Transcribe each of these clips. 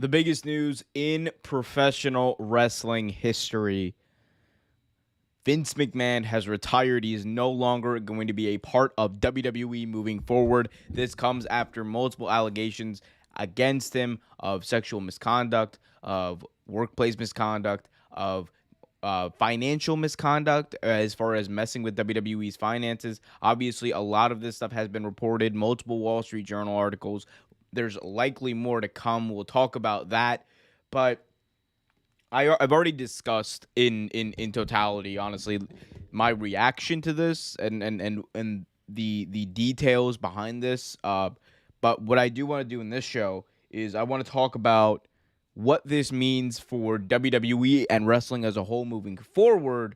The biggest news in professional wrestling history. Vince McMahon has retired. He is no longer going to be a part of WWE moving forward. This comes after multiple allegations against him of sexual misconduct, of workplace misconduct, of financial misconduct as far as messing with WWE's finances. Obviously, a lot of this stuff has been reported, multiple Wall Street Journal articles. There's likely more to come. We'll talk about that. But I've already discussed in totality, honestly, my reaction to this and the details behind this. But what I do want to do in this show is I want to talk about what this means for WWE and wrestling as a whole moving forward.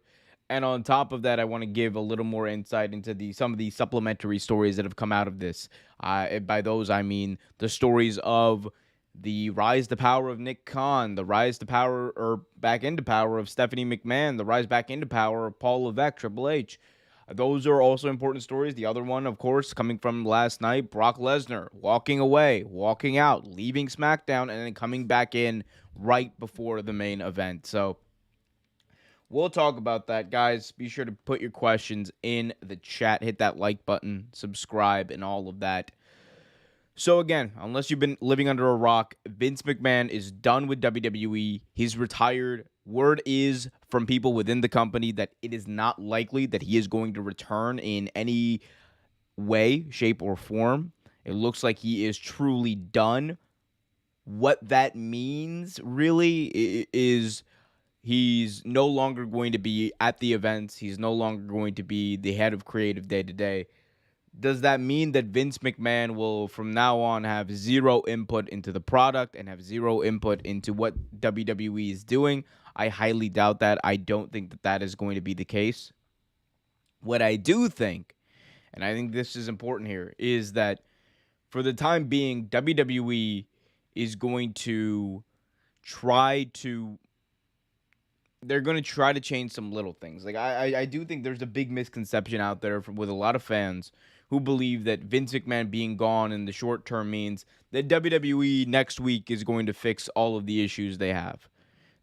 And on top of that, I want to give a little more insight into some of the supplementary stories that have come out of this. By those, I mean the stories of the rise to power of Nick Khan, the rise to power or back into power of Stephanie McMahon, the rise back into power of Paul Levesque, Triple H. Those are also important stories. The other one, of course, coming from last night, Brock Lesnar walking away, walking out, leaving SmackDown, and then coming back in right before the main event. So we'll talk about that, guys. Be sure to put your questions in the chat. Hit that like button, subscribe, and all of that. So again, unless you've been living under a rock, Vince McMahon is done with WWE. He's retired. Word is from people within the company that it is not likely that he is going to return in any way, shape, or form. It looks like he is truly done. What that means really is he's no longer going to be at the events. He's no longer going to be the head of creative day-to-day. Does that mean that Vince McMahon will from now on have zero input into the product and have zero input into what WWE is doing? I highly doubt that. I don't think that that is going to be the case. What I do think, and I think this is important here, is that for the time being, WWE is going to they're going to try to change some little things. Like I do think there's a big misconception out there with a lot of fans who believe that Vince McMahon being gone in the short term means that WWE next week is going to fix all of the issues they have.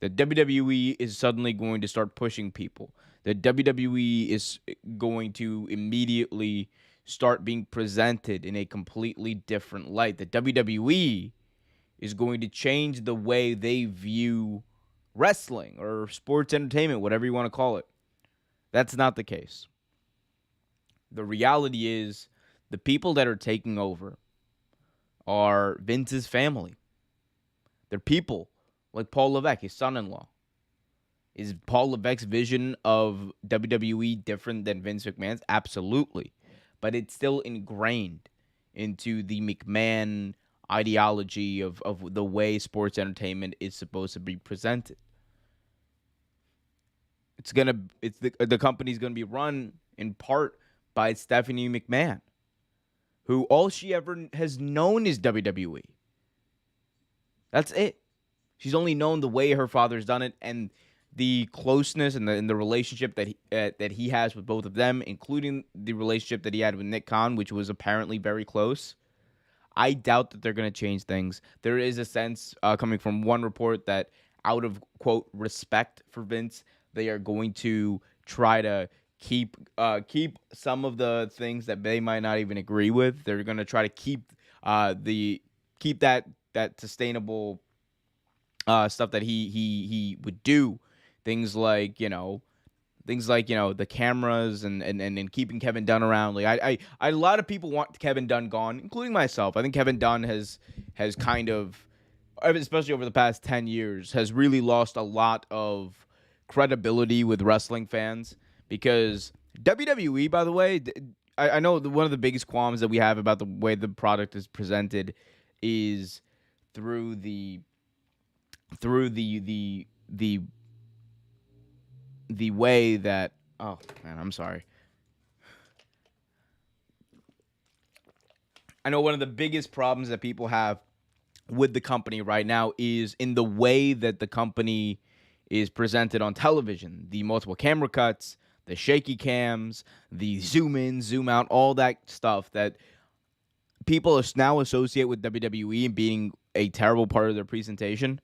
That WWE is suddenly going to start pushing people. That WWE is going to immediately start being presented in a completely different light. That WWE is going to change the way they view wrestling or sports entertainment, whatever you want to call it. That's not the case. The reality is the people that are taking over are Vince's family. They're people like Paul Levesque, his son-in-law. Is Paul Levesque's vision of WWE different than Vince McMahon's? Absolutely. But it's still ingrained into the McMahon ideology of the way sports entertainment is supposed to be presented. The company's gonna be run in part by Stephanie McMahon, who all she ever has known is WWE. That's it. She's only known the way her father's done it, and the closeness and the relationship that he has with both of them, including the relationship that he had with Nick Khan, which was apparently very close. I doubt that they're going to change things. There is a sense coming from one report that out of, quote, respect for Vince, they are going to try to keep some of the things that they might not even agree with. They're going to try to keep that sustainable stuff that he would do. Things like, the cameras and keeping Kevin Dunn around. Like a lot of people want Kevin Dunn gone, including myself. I think Kevin Dunn has kind of, especially over the past 10 years, has really lost a lot of credibility with wrestling fans because WWE, by the way, I know one of the biggest qualms that we have about the way the product is presented is through the way that, oh man, I'm sorry. I know one of the biggest problems that people have with the company right now is in the way that the company is presented on television. The multiple camera cuts, the shaky cams, the zoom in, zoom out, all that stuff that people now associate with WWE and being a terrible part of their presentation,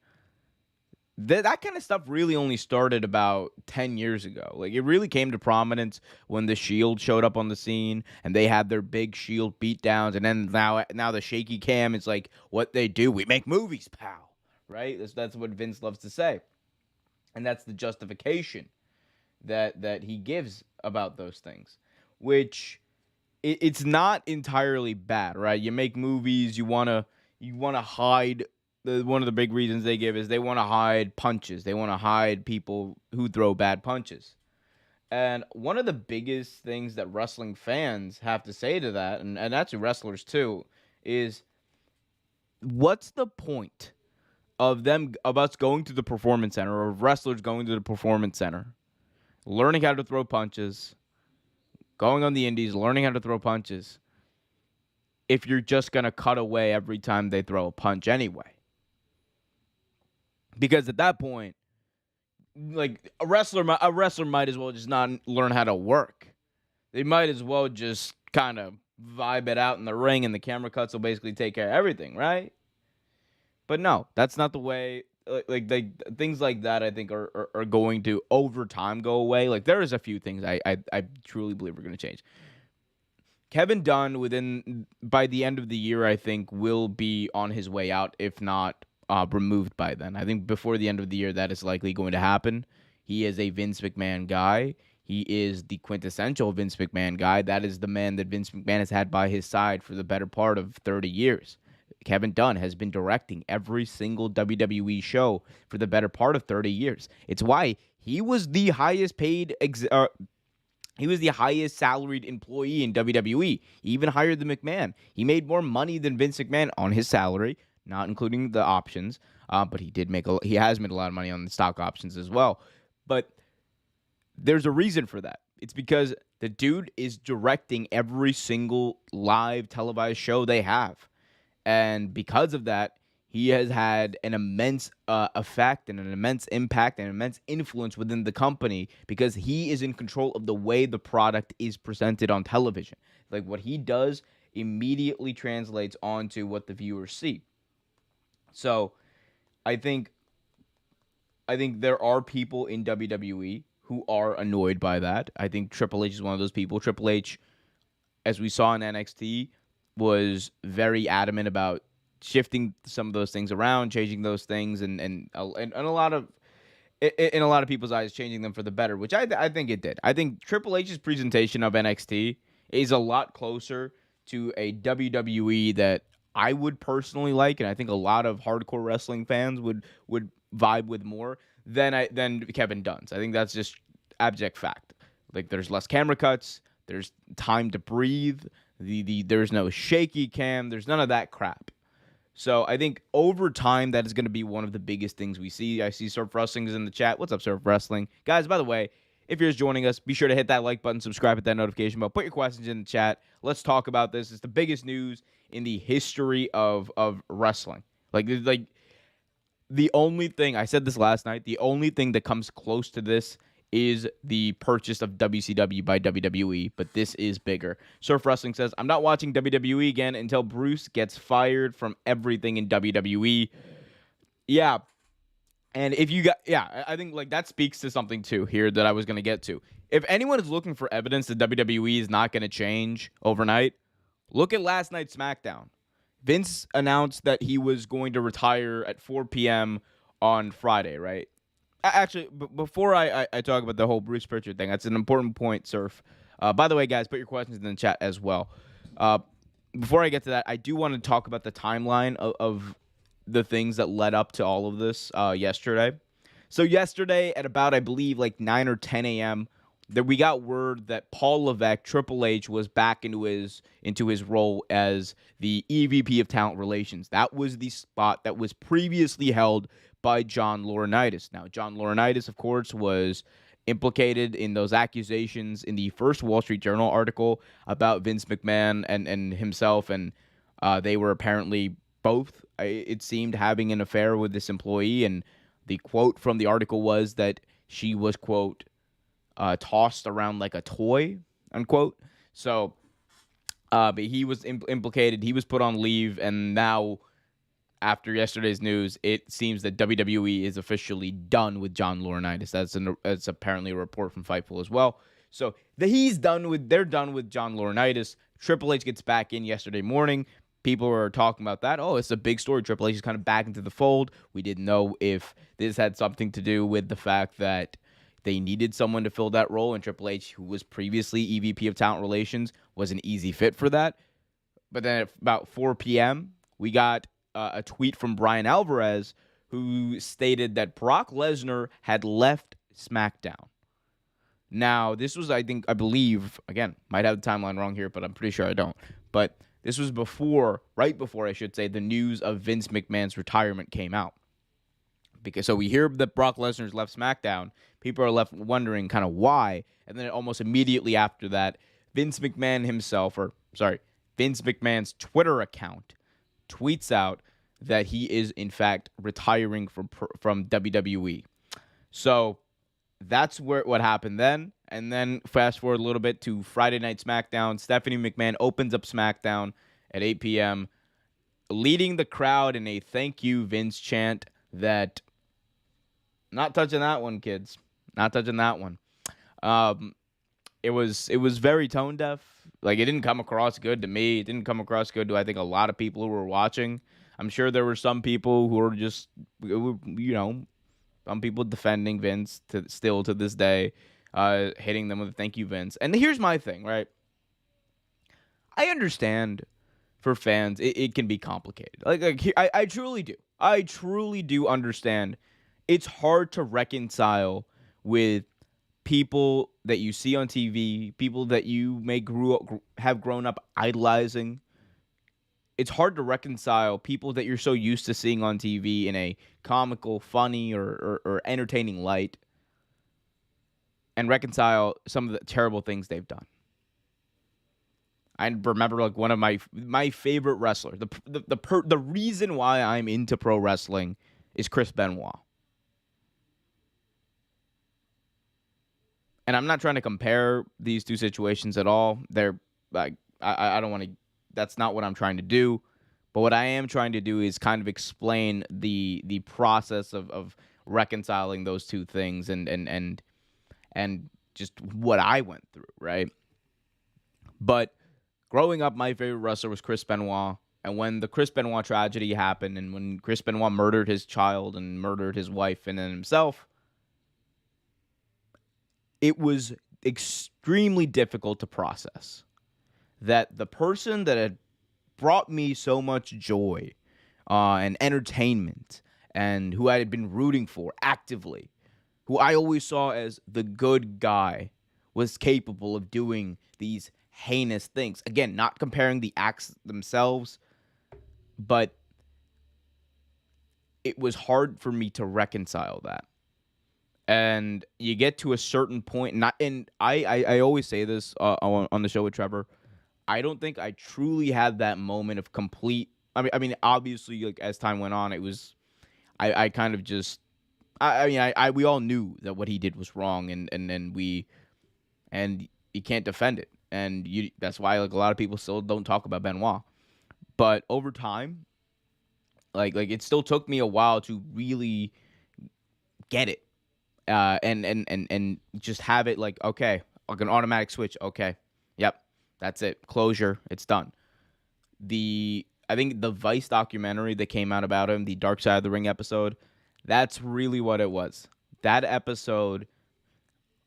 that kind of stuff really only started about 10 years ago. Like, it really came to prominence when the Shield showed up on the scene and they had their big Shield beatdowns. And then now the shaky cam is like what they do. We make movies, pal. Right? That's what Vince loves to say. And that's the justification that he gives about those things, which it's not entirely bad, right? You make movies, you wanna hide. One of the big reasons they give is they want to hide punches. They want to hide people who throw bad punches. And one of the biggest things that wrestling fans have to say to that, and actually wrestlers too, is what's the point of us going to the performance center, or of wrestlers going to the performance center, learning how to throw punches, going on the indies, learning how to throw punches, if you're just going to cut away every time they throw a punch anyway? Because at that point, like, a wrestler might as well just not learn how to work. They might as well just kind of vibe it out in the ring, and the camera cuts will basically take care of everything, right? But no, that's not the way. Like things like that, I think are going to over time go away. Like, there is a few things I truly believe are going to change. Kevin Dunn, by the end of the year, I think will be on his way out, if not removed by then. I think before the end of the year, that is likely going to happen. He is a Vince McMahon guy. He is the quintessential Vince McMahon guy. That is the man that Vince McMahon has had by his side for the better part of 30 years. Kevin Dunn has been directing every single WWE show for the better part of 30 years. It's why he was the highest paid he was the highest salaried employee in WWE, even higher than McMahon. He made more money than Vince McMahon on his salary, not including the options, but he has made a lot of money on the stock options as well. But there's a reason for that. It's because the dude is directing every single live televised show they have. And because of that, he has had an immense effect and an immense impact and an immense influence within the company, because he is in control of the way the product is presented on television. Like, what he does immediately translates onto what the viewers see. So I think there are people in WWE who are annoyed by that. I think Triple H is one of those people. Triple H, as we saw in NXT, was very adamant about shifting some of those things around, changing those things, and a lot of, in a lot of people's eyes, changing them for the better, which I think it did. I think Triple H's presentation of NXT is a lot closer to a WWE that I would personally like, and I think a lot of hardcore wrestling fans would vibe with more than Kevin Dunn's. I think that's just abject fact. Like, there's less camera cuts, there's time to breathe, there's no shaky cam, there's none of that crap. So I think over time, that is going to be one of the biggest things we see. I see Surf Wrestling is in the chat. What's up, Surf Wrestling? Guys, by the way, if you're just joining us, be sure to hit that like button, subscribe, hit that notification bell, put your questions in the chat. Let's talk about this. It's the biggest news in the history of wrestling. Like the only thing, I said this last night, the only thing that comes close to this is the purchase of WCW by WWE, but this is bigger. Surf Wrestling says, I'm not watching WWE again until Bruce gets fired from everything in WWE. Yeah. And I think like that speaks to something too here that I was going to get to. If anyone is looking for evidence that WWE is not going to change overnight, look at last night's SmackDown. Vince announced that he was going to retire at 4 p.m. on Friday, right? Actually, before I talk about the whole Bruce Pritchard thing, that's an important point, Surf. By the way, guys, put your questions in the chat as well. Before I get to that, I do want to talk about the timeline of the things that led up to all of this yesterday. So yesterday at about, I believe, like 9 or 10 a.m., that we got word that Paul Levesque, Triple H, was back into his role as the EVP of Talent Relations. That was the spot that was previously held by John Laurinaitis. Now, John Laurinaitis, of course, was implicated in those accusations in the first Wall Street Journal article about Vince McMahon and himself, and they were apparently both, it seemed, having an affair with this employee, and the quote from the article was that she was, quote, tossed around like a toy, unquote. So But he was implicated. He was put on leave, and now, after yesterday's news, it seems that WWE is officially done with John Laurinaitis. That's apparently a report from Fightful as well. So they're done with John Laurinaitis. Triple H gets back in yesterday morning. People were talking about that. Oh, it's a big story. Triple H is kind of back into the fold. We didn't know if this had something to do with the fact that they needed someone to fill that role, and Triple H, who was previously EVP of Talent Relations, was an easy fit for that. But then at about 4 p.m., we got a tweet from Brian Alvarez, who stated that Brock Lesnar had left SmackDown. Now, this was, I believe, again, might have the timeline wrong here, but I'm pretty sure I don't. But this was right before, I should say, the news of Vince McMahon's retirement came out. So we hear that Brock Lesnar's left SmackDown. People are left wondering kind of why. And then almost immediately after that, Vince McMahon's Twitter account tweets out that he is, in fact, retiring from WWE. So that's what happened then. And then fast forward a little bit to Friday Night SmackDown. Stephanie McMahon opens up SmackDown at 8 p.m., leading the crowd in a thank you Vince chant that... Not touching that one, kids. Not touching that one. It was very tone deaf. Like, it didn't come across good to me. It didn't come across good to, I think, a lot of people who were watching. I'm sure there were some people who were just, some people defending Vince still to this day, hitting them with a thank you, Vince. And here's my thing, right? I understand for fans, it can be complicated. I truly do. I truly do understand. It's hard to reconcile with people that you see on TV, people that you may have grown up idolizing. It's hard to reconcile people that you're so used to seeing on TV in a comical, funny, or entertaining light, and reconcile some of the terrible things they've done. I remember one of my favorite wrestlers. The reason why I'm into pro wrestling is Chris Benoit. And I'm not trying to compare these two situations at all. They're like, I don't want to. That's not what I'm trying to do. But what I am trying to do is kind of explain the process of reconciling those two things and just what I went through, right? But growing up, my favorite wrestler was Chris Benoit. And when the Chris Benoit tragedy happened, and when Chris Benoit murdered his child and murdered his wife and then himself, it was extremely difficult to process that the person that had brought me so much joy and entertainment, and who I had been rooting for actively, who I always saw as the good guy, was capable of doing these heinous things. Again, not comparing the acts themselves, but it was hard for me to reconcile that. And you get to a certain point, I always say this on the show with Trevor. I don't think I truly had that moment of complete. I mean, obviously, like, as time went on, it was. I kind of just. We all knew that what he did was wrong, and you can't defend it, and that's why, like, a lot of people still don't talk about Benoit. But over time, like it still took me a while to really get it. And just have it like, okay, like an automatic switch. Okay, yep, that's it. Closure. It's done. I think the Vice documentary that came out about him, the Dark Side of the Ring episode, that's really what it was. That episode,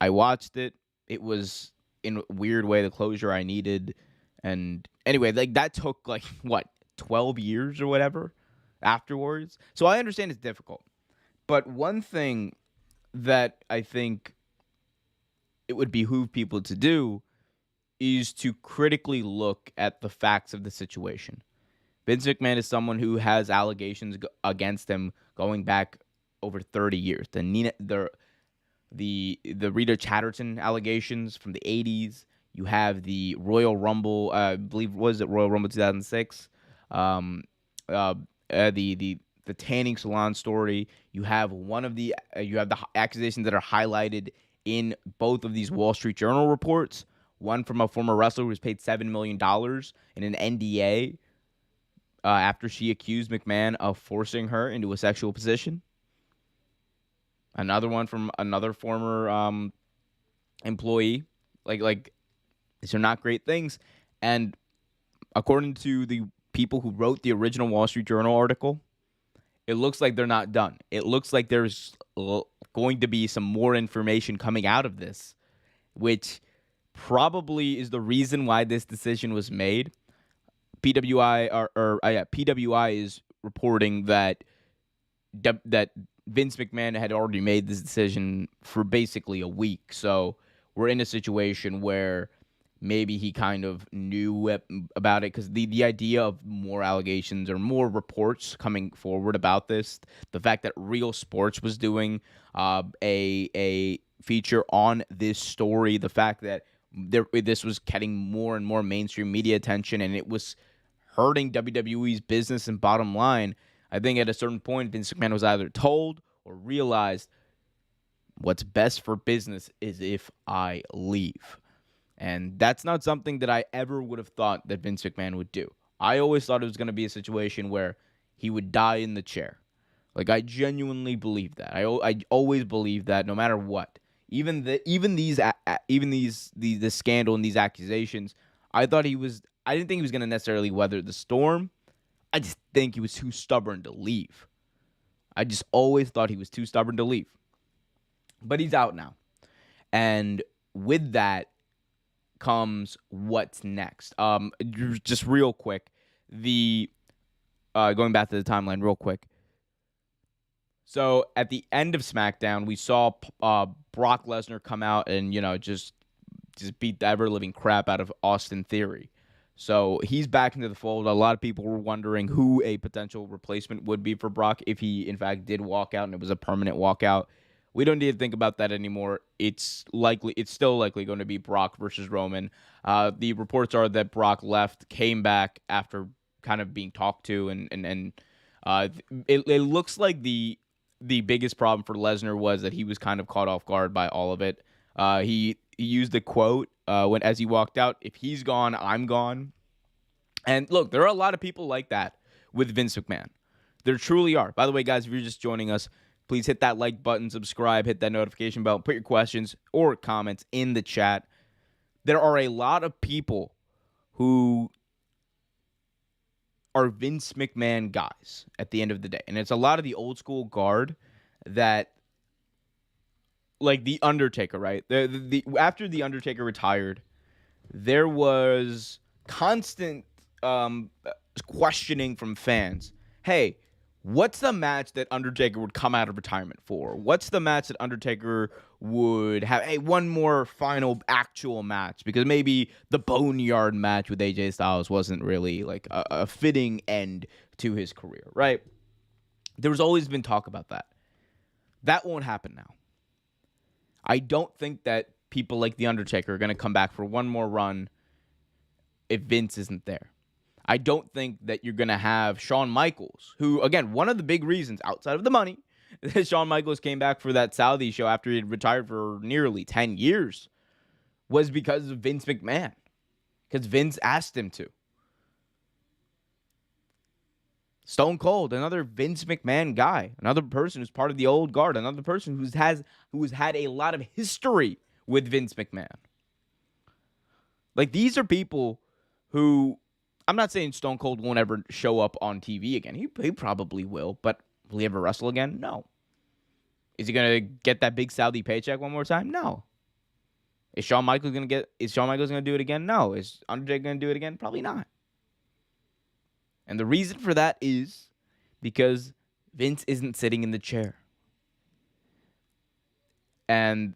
I watched it. It was, in a weird way, the closure I needed. And anyway, like, that took, like, what, 12 years or whatever afterwards? So I understand it's difficult. But one thing that I think it would behoove people to do is to critically look at the facts of the situation. Vince McMahon is someone who has allegations against him going back over 30 years. The Rita Chatterton allegations from the 80s. You have the Royal Rumble, I believe, was it Royal Rumble 2006? The tanning salon story. You have you have the accusations that are highlighted in both of these Wall Street Journal reports. one from a former wrestler who was paid $7 million in an NDA after she accused McMahon of forcing her into a sexual position. Another one from another former employee. Like these are not great things. And according to the people who wrote the original Wall Street Journal article, it looks like they're not done. It looks like there's going to be some more information coming out of this, which probably is the reason why this decision was made. PWI is reporting that that Vince McMahon had already made this decision for basically a week. So we're in a situation where maybe he kind of knew about it, because the idea of more allegations or more reports coming forward about this, the fact that Real Sports was doing a feature on this story, the fact that this was getting more and more mainstream media attention, and it was hurting WWE's business and bottom line. I think at a certain point, Vince McMahon was either told or realized what's best for business is if I leave. And that's not something that I ever would have thought that Vince McMahon would do. I always thought it was going to be a situation where he would die in the chair. Like, I genuinely believe that. I always believe that no matter what. Even the scandal and these accusations, I didn't think he was going to necessarily weather the storm. I just think he was too stubborn to leave. I just always thought he was too stubborn to leave. But he's out now. And with that comes what's next. Just real quick, going back to the timeline real quick. So at the end of SmackDown, we saw Brock Lesnar come out and, just beat the ever-living crap out of Austin Theory. So he's back into the fold. A lot of people were wondering who a potential replacement would be for Brock if he, in fact, did walk out and it was a permanent walkout. We don't need to think about that anymore. It's still likely going to be Brock versus Roman. The reports are that Brock left, came back after kind of being talked to, and it looks like the biggest problem for Lesnar was that he was kind of caught off guard by all of it. He used the quote as he walked out, "If he's gone, I'm gone." And look, there are a lot of people like that with Vince McMahon. There truly are. By the way, guys, if you're just joining us, please hit that like button, subscribe, hit that notification bell, put your questions or comments in the chat. There are a lot of people who are Vince McMahon guys at the end of the day. And it's a lot of the old school guard that, like The Undertaker, right? After The Undertaker retired, there was constant questioning from fans. Hey, what's the match that Undertaker would come out of retirement for? What's the match that Undertaker would have? Hey, one more final actual match, because maybe the Boneyard match with AJ Styles wasn't really like a fitting end to his career, right? There's always been talk about that. That won't happen now. I don't think that people like The Undertaker are going to come back for one more run if Vince isn't there. I don't think that you're going to have Shawn Michaels, who, again, one of the big reasons outside of the money that Shawn Michaels came back for that Saudi show after he had retired for nearly 10 years was because of Vince McMahon, because Vince asked him to. Stone Cold, another Vince McMahon guy, another person who's part of the old guard, another person who has had a lot of history with Vince McMahon. Like, these are people who, I'm not saying Stone Cold won't ever show up on TV again. He probably will, but will he ever wrestle again? No. Is he going to get that big Saudi paycheck one more time? No. Is Shawn Michaels going to do it again? No. Is Undertaker going to do it again? Probably not. And the reason for that is because Vince isn't sitting in the chair. And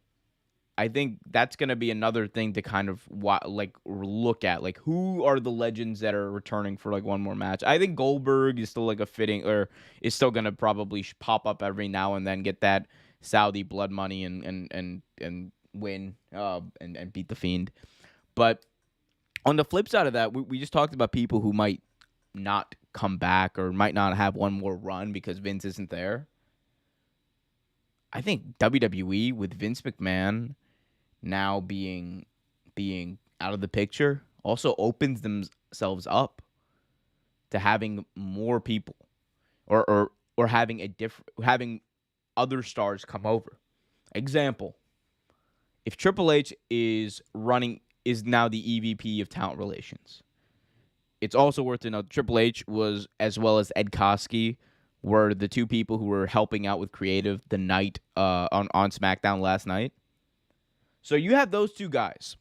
I think that's going to be another thing to kind of look at. Like, who are the legends that are returning for like one more match? I think Goldberg is still like is still going to probably pop up every now and then, get that Saudi blood money and win and beat the Fiend. But on the flip side of that, we just talked about people who might not come back or might not have one more run because Vince isn't there. I think WWE with Vince McMahon now being out of the picture also opens themselves up to having more people or having other stars come over. Example, if Triple H is now the EVP of talent relations, it's also worth to note Triple H was, as well as Ed Koskey, were the two people who were helping out with creative the night on SmackDown last night. So you have those two guys.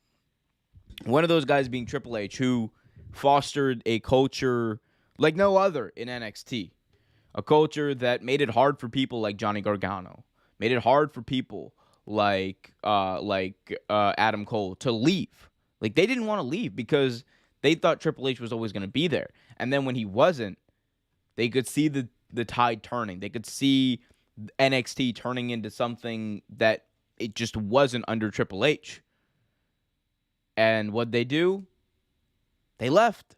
One of those guys being Triple H, who fostered a culture like no other in NXT. A culture that made it hard for people like Johnny Gargano, made it hard for people like Adam Cole to leave. Like, they didn't want to leave because they thought Triple H was always going to be there. And then when he wasn't, they could see the tide turning. They could see NXT turning into something that it just wasn't under Triple H. And what they do? They left.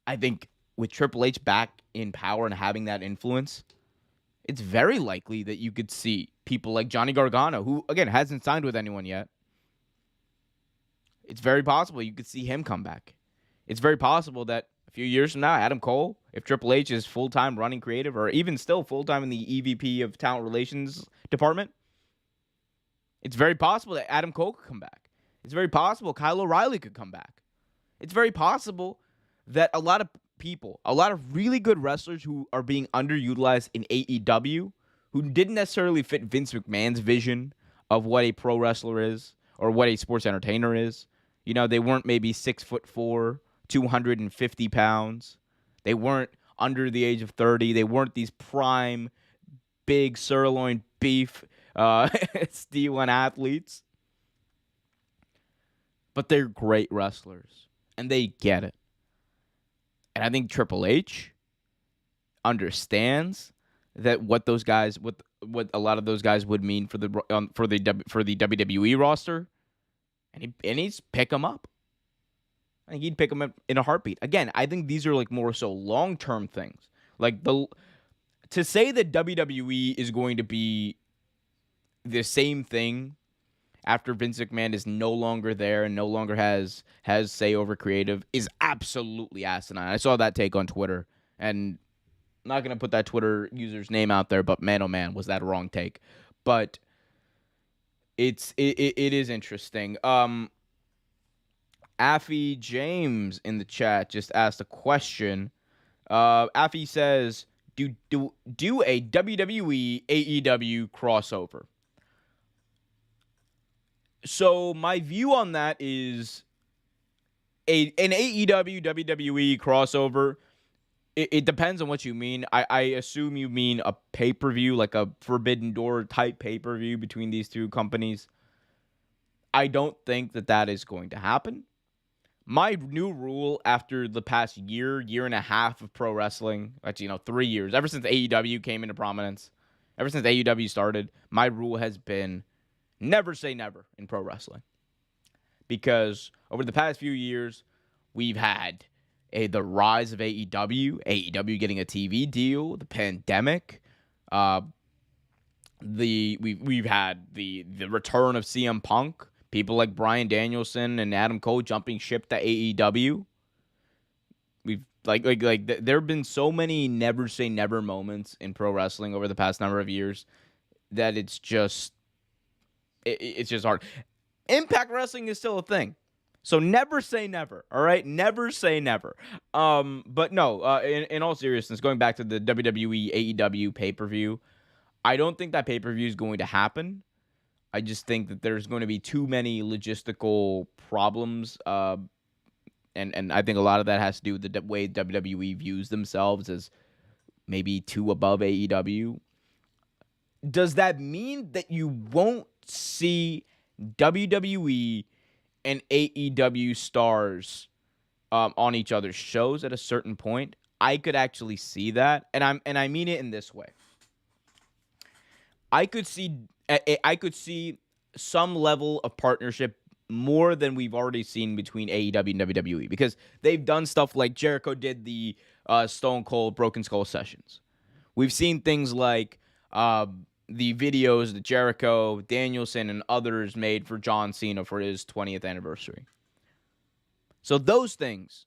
I think with Triple H back in power and having that influence, it's very likely that you could see people like Johnny Gargano, who, again, hasn't signed with anyone yet. It's very possible you could see him come back. It's very possible that a few years from now, Adam Cole, if Triple H is full-time running creative or even still full-time in the EVP of Talent Relations department, it's very possible that Adam Cole could come back. It's very possible Kyle O'Reilly could come back. It's very possible that a lot of people, a lot of really good wrestlers who are being underutilized in AEW, who didn't necessarily fit Vince McMahon's vision of what a pro wrestler is or what a sports entertainer is. You know, they weren't maybe 6'4", 250 pounds. They weren't under the age of 30. They weren't these prime, big sirloin beef D1 athletes. But they're great wrestlers, and they get it. And I think Triple H understands that what those guys, what a lot of those guys would mean for the WWE roster, and he's pick them up. I think he'd pick them up in a heartbeat. Again, I think these are like more so long-term things. Like to say that WWE is going to be the same thing after Vince McMahon is no longer there and no longer has say over creative is absolutely asinine. I saw that take on Twitter, and I'm not going to put that Twitter user's name out there, but man, oh man, was that a wrong take. But it is interesting. Affy James in the chat just asked a question. Affy says, do a WWE AEW crossover. So my view on that is an AEW WWE crossover. It depends on what you mean. I assume you mean a pay-per-view, like a Forbidden Door type pay-per-view between these two companies. I don't think that is going to happen. My new rule after the past year and a half of pro wrestling, actually, 3 years, ever since AEW came into prominence, ever since AEW started, my rule has been never say never in pro wrestling. Because over the past few years, we've had the rise of AEW getting a TV deal, the pandemic, we've had the return of CM Punk, people like Bryan Danielson and Adam Cole jumping ship to AEW. We've there have been so many never say never moments in pro wrestling over the past number of years that it's just hard. Impact Wrestling is still a thing. So never say never, all right? Never say never. But no, in all seriousness, going back to the WWE AEW pay-per-view, I don't think that pay-per-view is going to happen. I just think that there's going to be too many logistical problems, and I think a lot of that has to do with the way WWE views themselves as maybe too above AEW. Does that mean that you won't see WWE and AEW stars on each other's shows at a certain point? I could actually see that, and I mean it in this way. I could see some level of partnership more than we've already seen between AEW and WWE, because they've done stuff like Jericho did the Stone Cold Broken Skull sessions. We've seen things like the videos that Jericho, Danielson, and others made for John Cena for his 20th anniversary. So those things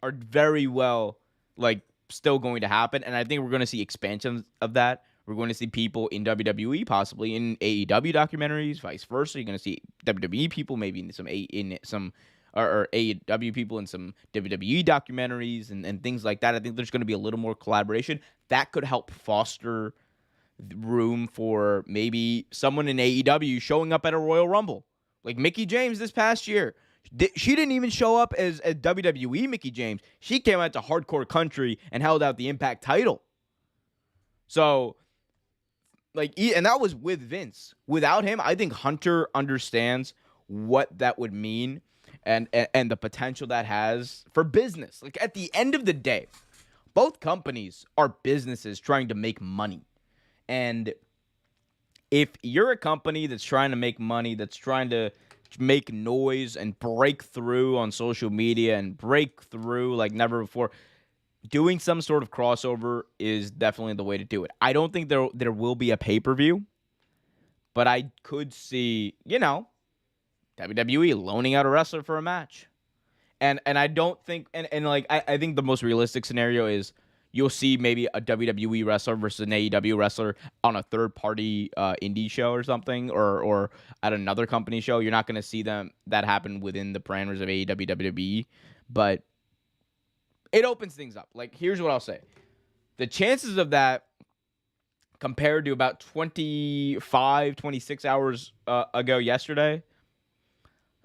are very well, like, still going to happen, and I think we're going to see expansions of that. We're going to see people in WWE, possibly in AEW documentaries, vice versa. You're going to see WWE people, maybe in some or AEW people in some WWE documentaries and things like that. I think there's going to be a little more collaboration that could help foster room for maybe someone in AEW showing up at a Royal Rumble, like Mickie James this past year. She didn't even show up as a WWE Mickie James. She came out to Hardcore Country and held out the Impact title. So, and that was with Vince. Without him, I think Hunter understands what that would mean and the potential that has for business. Like, at the end of the day, both companies are businesses trying to make money. And if you're a company that's trying to make money, that's trying to make noise and break through on social media and break through like never before, doing some sort of crossover is definitely the way to do it. I don't think there will be a pay-per-view, but I could see, WWE loaning out a wrestler for a match. And I don't think I think the most realistic scenario is you'll see maybe a WWE wrestler versus an AEW wrestler on a third-party indie show or something, or at another company show. You're not going to see that happen within the parameters of AEW, WWE, but it opens things up. Like, here's what I'll say. The chances of that compared to about 25, 26 hours ago yesterday,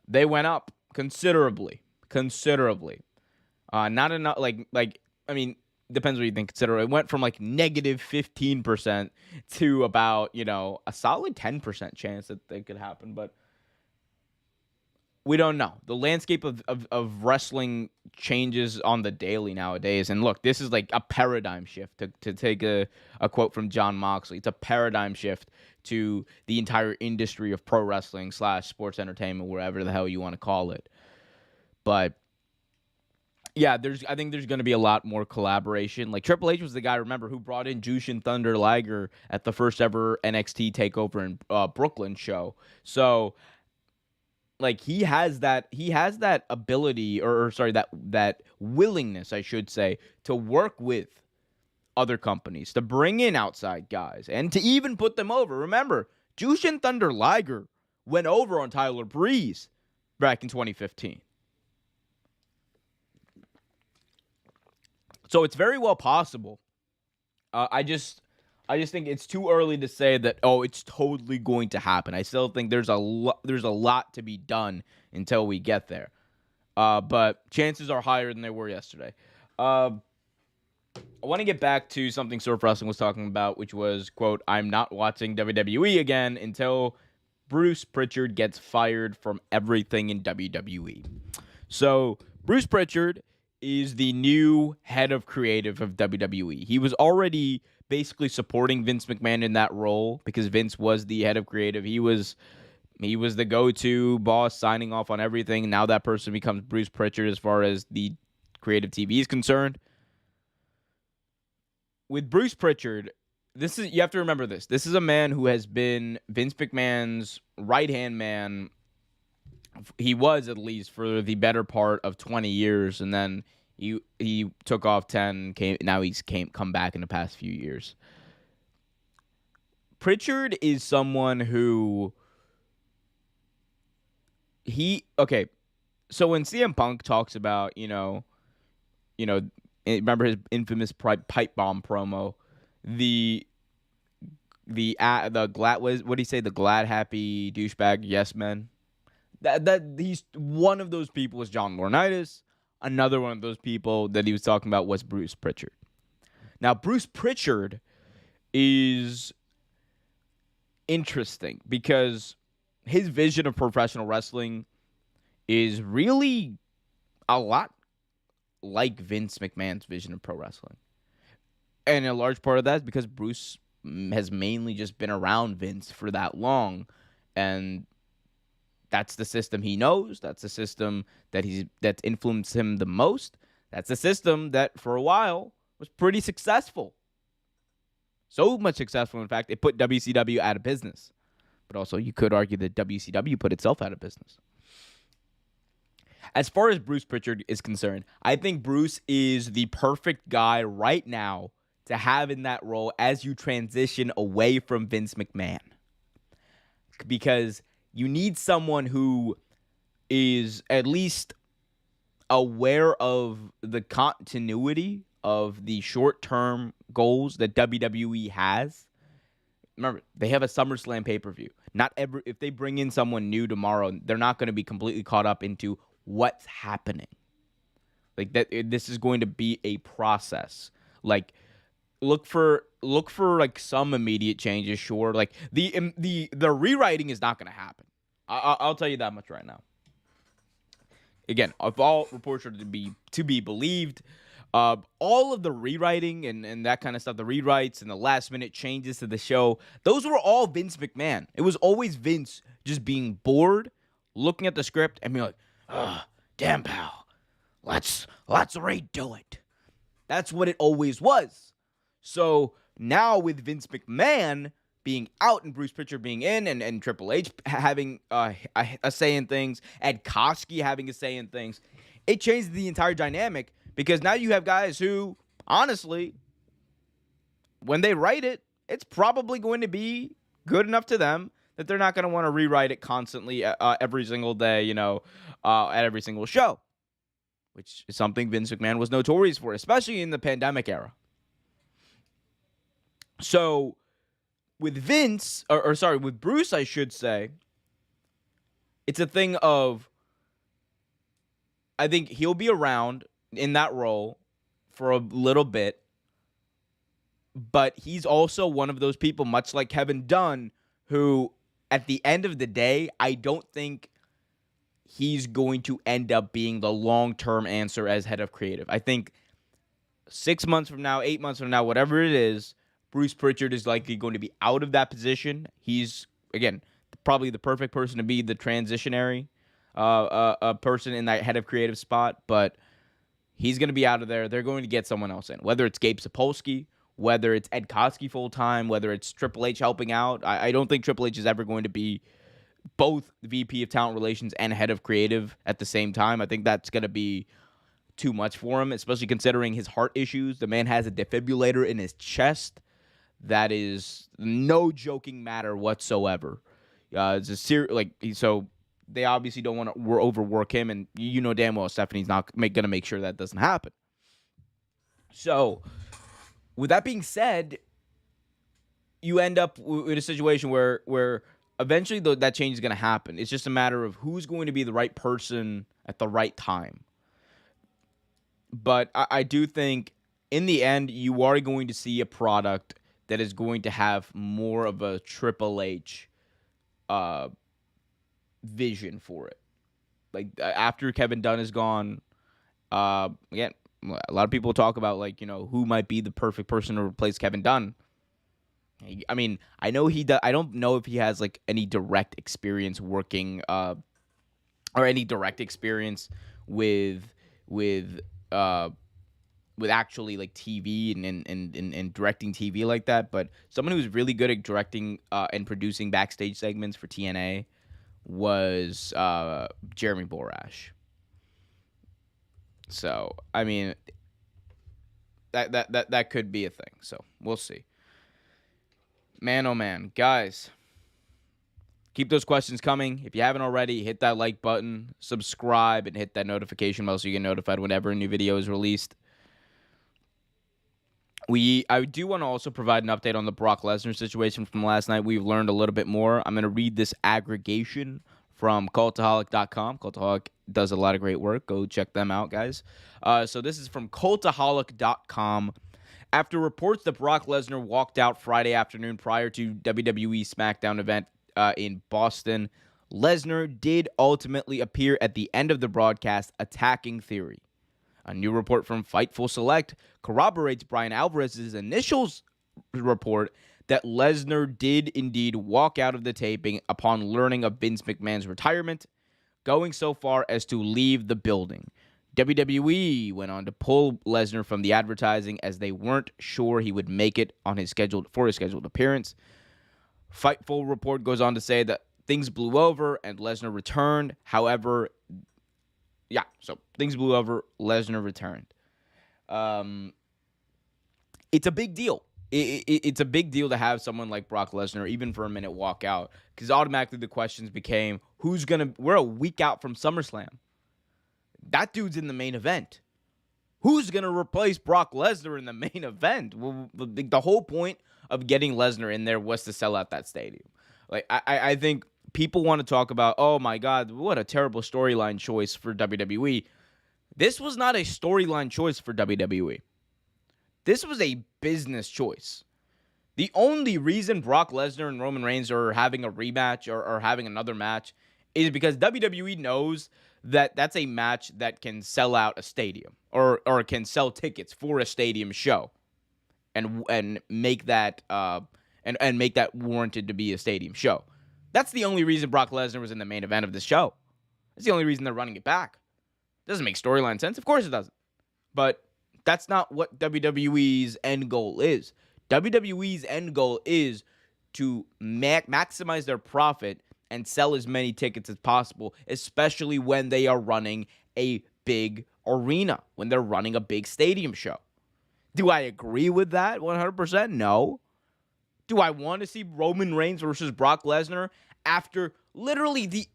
they went up considerably. Not enough, I mean, depends what you think. Consider it went from like negative 15% to about, a solid 10% chance that they could happen, but we don't know. The landscape of wrestling changes on the daily nowadays. And look, this is like a paradigm shift, to take a quote from John Moxley. It's a paradigm shift to the entire industry of pro wrestling / sports entertainment, wherever the hell you want to call it. But yeah, I think there's going to be a lot more collaboration. Like, Triple H was the guy, remember, who brought in Jushin Thunder Liger at the first ever NXT TakeOver in Brooklyn show. So, like, he has that ability, or sorry, that willingness, I should say, to work with other companies, to bring in outside guys, and to even put them over. Remember, Jushin Thunder Liger went over on Tyler Breeze back in 2015. So it's very well possible. I just think it's too early to say that, it's totally going to happen. I still think there's a lot to be done until we get there. But chances are higher than they were yesterday. I want to get back to something Surf Wrestling was talking about, which was, quote, "I'm not watching WWE again until Bruce Pritchard gets fired from everything in WWE." So Bruce Pritchard is the new head of creative of WWE. He was already basically supporting Vince McMahon in that role because Vince was the head of creative. He was the go-to boss, signing off on everything. Now that person becomes Bruce Pritchard as far as the creative TV is concerned. With Bruce Pritchard, you have to remember this. This is a man who has been Vince McMahon's right-hand man. He was, at least, for the better part of 20 years, and then he took off 10. Now he's come back in the past few years. Pritchard is someone who so when CM Punk talks about, remember his infamous pipe bomb promo, the glad, what did he say? The glad, happy douchebag yes men. That he's one of those people was John Laurinaitis. Another one of those people that he was talking about was Bruce Pritchard. Now, Bruce Pritchard is interesting because his vision of professional wrestling is really a lot like Vince McMahon's vision of pro wrestling. And a large part of that is because Bruce has mainly just been around Vince for that long, and that's the system he knows. That's the system that's influenced him the most. That's a system that for a while was pretty successful. So much successful, in fact, it put WCW out of business. But also, you could argue that WCW put itself out of business. As far as Bruce Pritchard is concerned, I think Bruce is the perfect guy right now to have in that role as you transition away from Vince McMahon. Because you need someone who is at least aware of the continuity of the short-term goals that WWE has. Remember, they have a SummerSlam pay-per-view. If they bring in someone new tomorrow, they're not going to be completely caught up into what's happening. Like that, this is going to be a process. Like, look for like some immediate changes. Sure, like the rewriting is not going to happen. I'll tell you that much right now. Again, if all reports are to be believed, all of the rewriting and that kind of stuff, the rewrites and the last minute changes to the show, those were all Vince McMahon. It was always Vince just being bored, looking at the script and being like, damn pal, let's redo it. That's what it always was. So now with Vince McMahon being out and Bruce Pritchard being in and Triple H having a say in things, Ed Koskey having a say in things, it changed the entire dynamic because now you have guys who, honestly, when they write it, it's probably going to be good enough to them that they're not going to want to rewrite it constantly every single day, at every single show, which is something Vince McMahon was notorious for, especially in the pandemic era. So with with Bruce, I should say, it's a thing of, I think he'll be around in that role for a little bit, but he's also one of those people, much like Kevin Dunn, who at the end of the day, I don't think he's going to end up being the long-term answer as head of creative. I think 6 months from now, 8 months from now, whatever it is, Bruce Pritchard is likely going to be out of that position. He's, again, probably the perfect person to be the transitionary person in that head of creative spot, but he's going to be out of there. They're going to get someone else in, whether it's Gabe Sapolsky, whether it's Ed Koskey full-time, whether it's Triple H helping out. I don't think Triple H is ever going to be both the VP of Talent Relations and head of creative at the same time. I think that's going to be too much for him, especially considering his heart issues. The man has a defibrillator in his chest. That is no joking matter whatsoever. It's a so they obviously don't want to overwork him, and you know damn well Stephanie's not going to make sure that doesn't happen. So, with that being said, you end up with a situation where eventually that change is going to happen. It's just a matter of who's going to be the right person at the right time. But I do think in the end, you are going to see a product that is going to have more of a Triple H vision for it. Like, after Kevin Dunn is gone, again, a lot of people talk about, who might be the perfect person to replace Kevin Dunn. I mean, I know he does. I don't know if he has, any direct experience working or any direct experience with actually TV and directing TV like that, but someone who's really good at directing and producing backstage segments for TNA was Jeremy Borash. So I mean, that could be a thing. So we'll see. Man, oh man, guys. Keep those questions coming. If you haven't already, hit that like button, subscribe, and hit that notification bell so you get notified whenever a new video is released. I do want to also provide an update on the Brock Lesnar situation from last night. We've learned a little bit more. I'm going to read this aggregation from Cultaholic.com. Cultaholic does a lot of great work. Go check them out, guys. So this is from Cultaholic.com. After reports that Brock Lesnar walked out Friday afternoon prior to WWE SmackDown event in Boston, Lesnar did ultimately appear at the end of the broadcast attacking Theory. A new report from Fightful Select corroborates Brian Alvarez's initial report that Lesnar did indeed walk out of the taping upon learning of Vince McMahon's retirement, going so far as to leave the building. WWE went on to pull Lesnar from the advertising as they weren't sure he would make it on his scheduled appearance. Fightful report goes on to say that things blew over and Lesnar returned. However, so things blew over. Lesnar returned. It's a big deal. It's a big deal to have someone like Brock Lesnar, even for a minute, walk out. Because automatically the questions became, we're a week out from SummerSlam. That dude's in the main event. Who's going to replace Brock Lesnar in the main event? Well, the whole point of getting Lesnar in there was to sell out that stadium. Like, I think people want to talk about, oh my God, what a terrible storyline choice for WWE. This was not a storyline choice for WWE. This was a business choice. The only reason Brock Lesnar and Roman Reigns are having a rematch or having another match is because WWE knows that that's a match that can sell out a stadium or can sell tickets for a stadium show and make that and make that warranted to be a stadium show. That's the only reason Brock Lesnar was in the main event of this show. That's the only reason they're running it back. Doesn't make storyline sense. Of course it doesn't. But that's not what WWE's end goal is. WWE's end goal is to maximize their profit and sell as many tickets as possible, especially when they are running a big arena, when they're running a big stadium show. Do I agree with that 100%? No. Do I want to see Roman Reigns versus Brock Lesnar after literally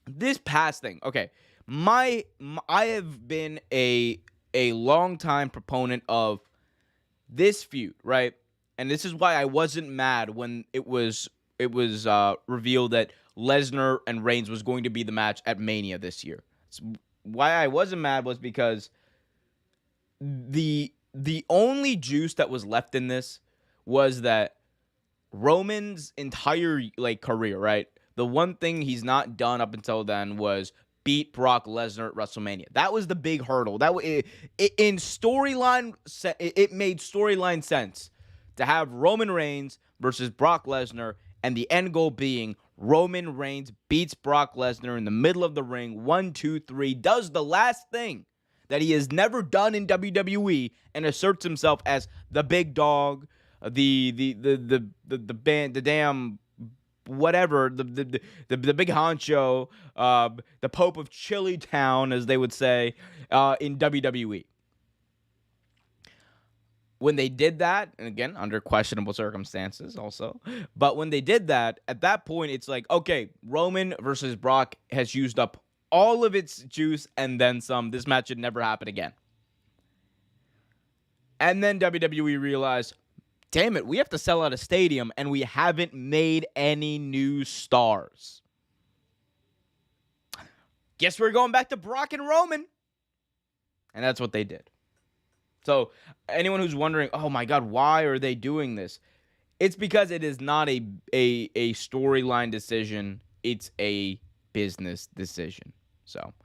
this past thing? Okay, I have been a long-time proponent of this feud, right? And this is why I wasn't mad when it was revealed that Lesnar and Reigns was going to be the match at Mania this year. Why I wasn't mad was because the only juice that was left in this was that Roman's entire career, right? The one thing he's not done up until then was beat Brock Lesnar at WrestleMania. That was the big hurdle. In storyline, it made storyline sense to have Roman Reigns versus Brock Lesnar, and the end goal being Roman Reigns beats Brock Lesnar in the middle of the ring, 1, 2, 3, does the last thing that he has never done in WWE, and asserts himself as the big dog, the damn whatever, the big honcho, the Pope of Chili Town, as they would say, in WWE. When they did that, and again, under questionable circumstances also, but when they did that, at that point, it's like, okay, Roman versus Brock has used up all of its juice and then some. This match should never happen again. And then WWE realized, damn it, we have to sell out a stadium, and we haven't made any new stars. Guess we're going back to Brock and Roman. And that's what they did. So anyone who's wondering, oh my God, why are they doing this? It's because it is not a storyline decision. It's a business decision. So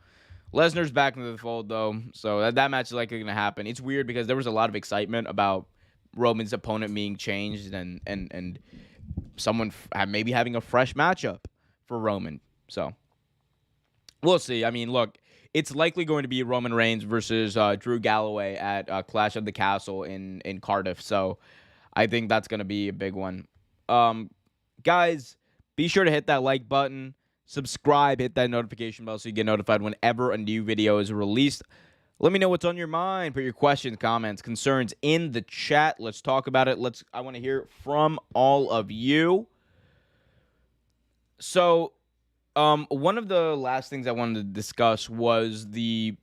Lesnar's back into the fold, though. So that match is likely going to happen. It's weird because there was a lot of excitement about Roman's opponent being changed and someone maybe having a fresh matchup for Roman. So we'll see. I mean, look, it's likely going to be Roman Reigns versus Drew Galloway at Clash of the Castle in Cardiff. So I think that's going to be a big one. Guys, be sure to hit that like button, subscribe, hit that notification bell so you get notified whenever a new video is released. Let me know what's on your mind. Put your questions, comments, concerns in the chat. Let's talk about it. I want to hear from all of you. So, one of the last things I wanted to discuss was the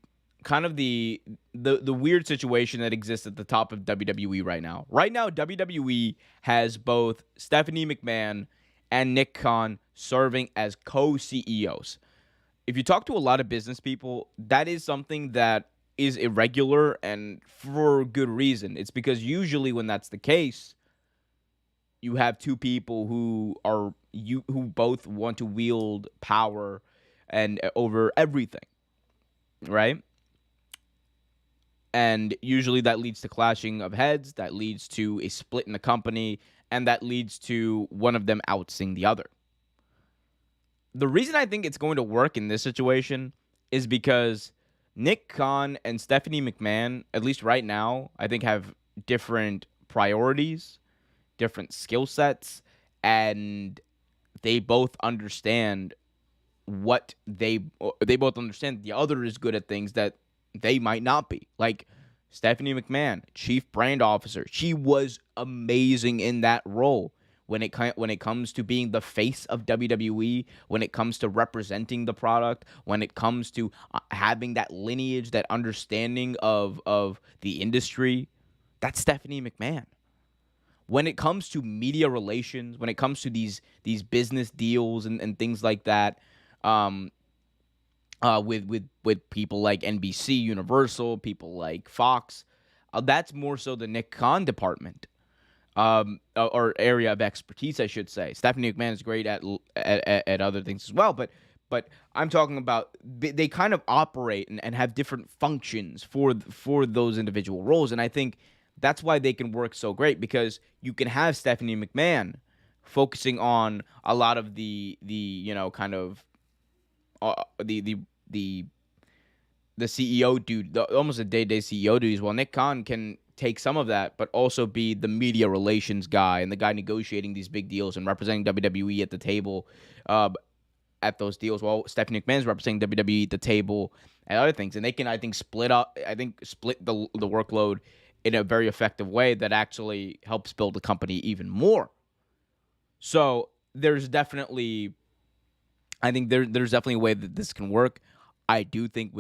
weird situation that exists at the top of WWE right now. Right now, WWE has both Stephanie McMahon and Nick Khan serving as co-CEOs. If you talk to a lot of business people, that is something that is irregular, and for good reason. It's because usually when that's the case, you have two people who both want to wield power and over everything, right? And usually that leads to clashing of heads, that leads to a split in the company, and that leads to one of them ousting the other. The reason I think it's going to work in this situation is because Nick Khan and Stephanie McMahon, at least right now, I think have different priorities, different skill sets, and they both understand what they both understand the other is good at things that they might not be. Like Stephanie McMahon, chief brand officer, she was amazing in that role. When it comes to being the face of WWE, when it comes to representing the product, when it comes to having that lineage, that understanding of the industry, that's Stephanie McMahon. When it comes to media relations, when it comes to these business deals and things like that, um, with people like NBC, Universal, people like Fox, that's more so the Nick Khan department, or area of expertise, I should say. Stephanie McMahon is great at other things as well, but I'm talking about they kind of operate and have different functions for those individual roles, and I think that's why they can work so great, because you can have Stephanie McMahon focusing on a lot of the kind of the the CEO dude, almost a day-to-day CEO duties, while Nick Khan can take some of that, but also be the media relations guy and the guy negotiating these big deals and representing WWE at the table, at those deals, while Stephanie McMahon's representing WWE at the table and other things. And they can, I think, split the workload in a very effective way that actually helps build the company even more. So there's definitely, I think there's definitely a way that this can work. I do think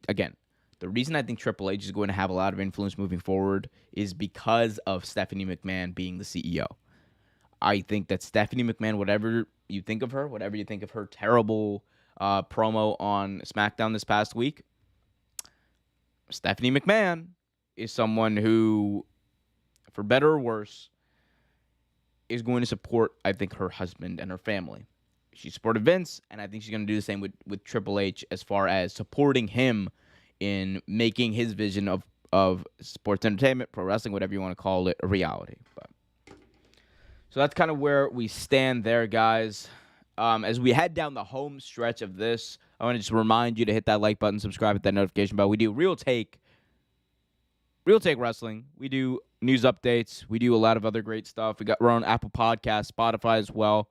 again, the reason I think Triple H is going to have a lot of influence moving forward is because of Stephanie McMahon being the CEO. I think that Stephanie McMahon, whatever you think of her terrible promo on SmackDown this past week, Stephanie McMahon is someone who, for better or worse, is going to support, I think, her husband and her family. She supported Vince, and I think she's going to do the same with Triple H as far as supporting him in making his vision of sports entertainment, pro wrestling, whatever you want to call it, a reality. So that's kind of where we stand there, guys. As we head down the home stretch of this, I want to just remind you to hit that like button, subscribe, hit that notification bell. We do Real Take Wrestling. We do news updates. We do a lot of other great stuff. We're on Apple Podcasts, Spotify as well.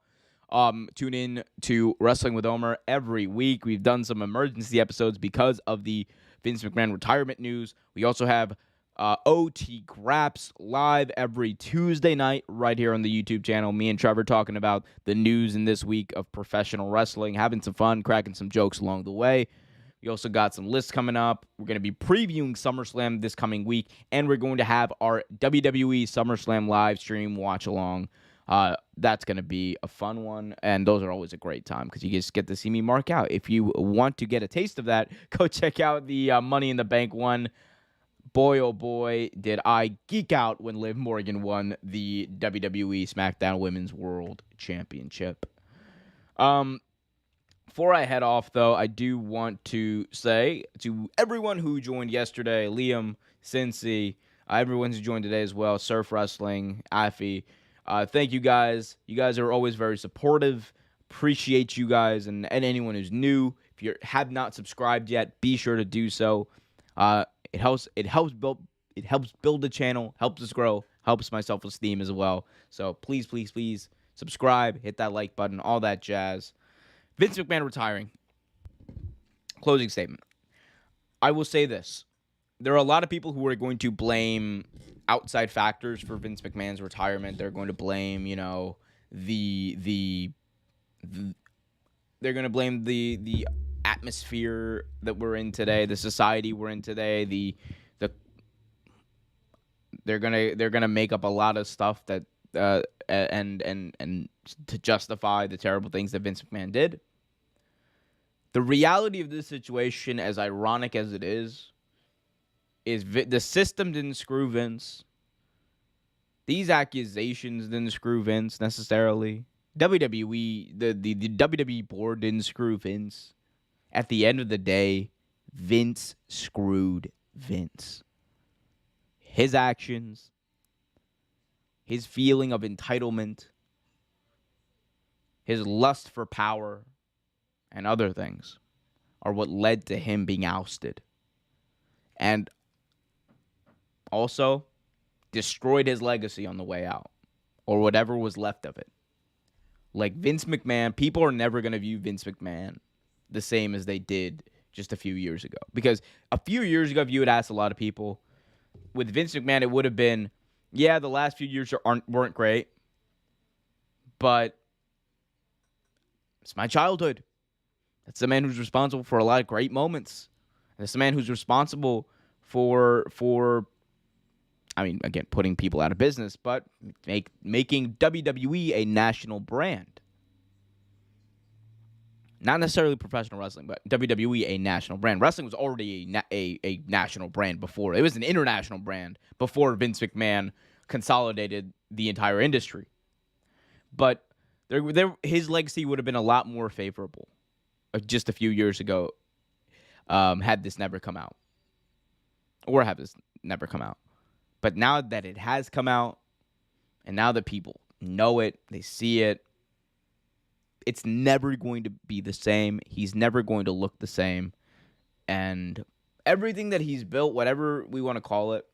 Tune in to Wrestling with Omer every week. We've done some emergency episodes because of the Vince McMahon retirement news. We also have OT Graps live every Tuesday night right here on the YouTube channel. Me and Trevor talking about the news in this week of professional wrestling, having some fun, cracking some jokes along the way. We also got some lists coming up. We're going to be previewing SummerSlam this coming week, and we're going to have our WWE SummerSlam live stream watch along. That's going to be a fun one, and those are always a great time because you just get to see me mark out. If you want to get a taste of that, go check out the Money in the Bank one. Boy, oh boy, did I geek out when Liv Morgan won the WWE SmackDown Women's World Championship. Before I head off, though, I do want to say to everyone who joined yesterday, Liam, Cincy, everyone who joined today as well, Surf Wrestling, Afi, thank you guys. You guys are always very supportive. Appreciate you guys, and anyone who's new. If you have not subscribed yet, be sure to do so. It helps build the channel, helps us grow, helps my self-esteem as well. So please subscribe, hit that like button, all that jazz. Vince McMahon retiring. Closing statement. I will say this. There are a lot of people who are going to blame outside factors for Vince McMahon's retirement. They're going to blame, they're going to blame the atmosphere that we're in today, the society we're in today, they're gonna make up a lot of stuff that and to justify the terrible things that Vince McMahon did. The reality of this situation, as ironic as it is the system didn't screw Vince. These accusations didn't screw Vince necessarily. WWE, the WWE board didn't screw Vince. At the end of the day, Vince screwed Vince. His actions, his feeling of entitlement, his lust for power, and other things are what led to him being ousted. And also destroyed his legacy on the way out, or whatever was left of it. Like Vince McMahon, people are never going to view Vince McMahon the same as they did just a few years ago. Because a few years ago, if you had asked a lot of people, with Vince McMahon, it would have been, yeah, the last few years weren't great, but it's my childhood. That's the man who's responsible for a lot of great moments. That's the man who's responsible for again, putting people out of business, but making WWE a national brand. Not necessarily professional wrestling, but WWE a national brand. Wrestling was already a national brand before. It was an international brand before Vince McMahon consolidated the entire industry. But his legacy would have been a lot more favorable just a few years ago had this never come out. Or have this never come out. But now that it has come out, and now that people know it, they see it, it's never going to be the same. He's never going to look the same. And everything that he's built, whatever we want to call it,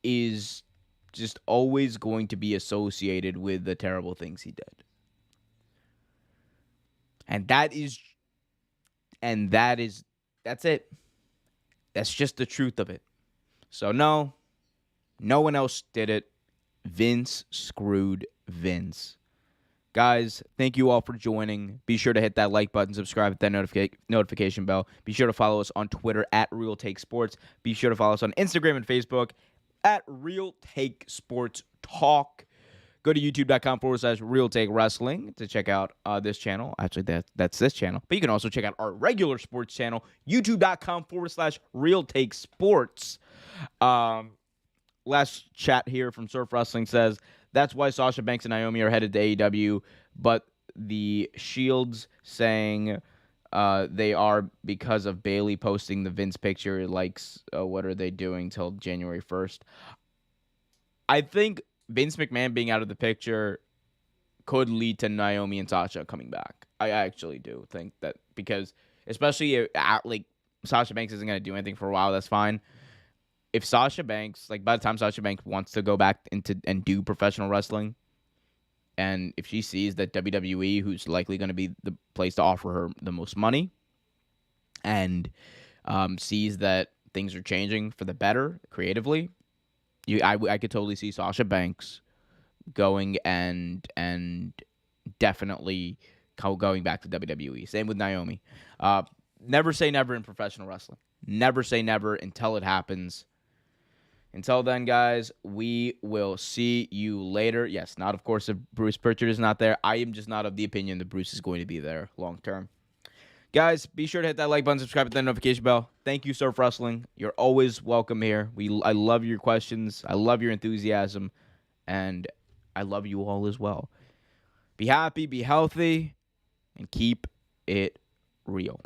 is just always going to be associated with the terrible things he did. That's it. That's just the truth of it. So no one else did it. Vince screwed Vince. Guys, thank you all for joining. Be sure to hit that like button, subscribe, hit that notification bell. Be sure to follow us on Twitter at Real Take Sports. Be sure to follow us on Instagram and Facebook at Real Take Sports Talk. Go to youtube.com/Real Take Wrestling to check out this channel. Actually, that's this channel. But you can also check out our regular sports channel, youtube.com/Real Take Sports. Last chat here from Surf Wrestling says, that's why Sasha Banks and Naomi are headed to AEW, but the Shield's saying they are because of Bayley posting the Vince picture. What are they doing till January 1st? I think Vince McMahon being out of the picture could lead to Naomi and Sasha coming back. I actually do think that, because especially Sasha Banks isn't going to do anything for a while. That's fine. If Sasha Banks, by the time Sasha Banks wants to go back and do professional wrestling, and if she sees that WWE, who's likely going to be the place to offer her the most money, and sees that things are changing for the better creatively, I could totally see Sasha Banks going and definitely going back to WWE. Same with Naomi. Never say never in professional wrestling. Never say never until it happens. Until then, guys, we will see you later. Yes, not, of course, if Bruce Pritchard is not there. I am just not of the opinion that Bruce is going to be there long term. Guys, be sure to hit that like button, subscribe, hit that notification bell. Thank you, Surf Wrestling. You're always welcome here. I love your questions. I love your enthusiasm. And I love you all as well. Be happy, be healthy, and keep it real.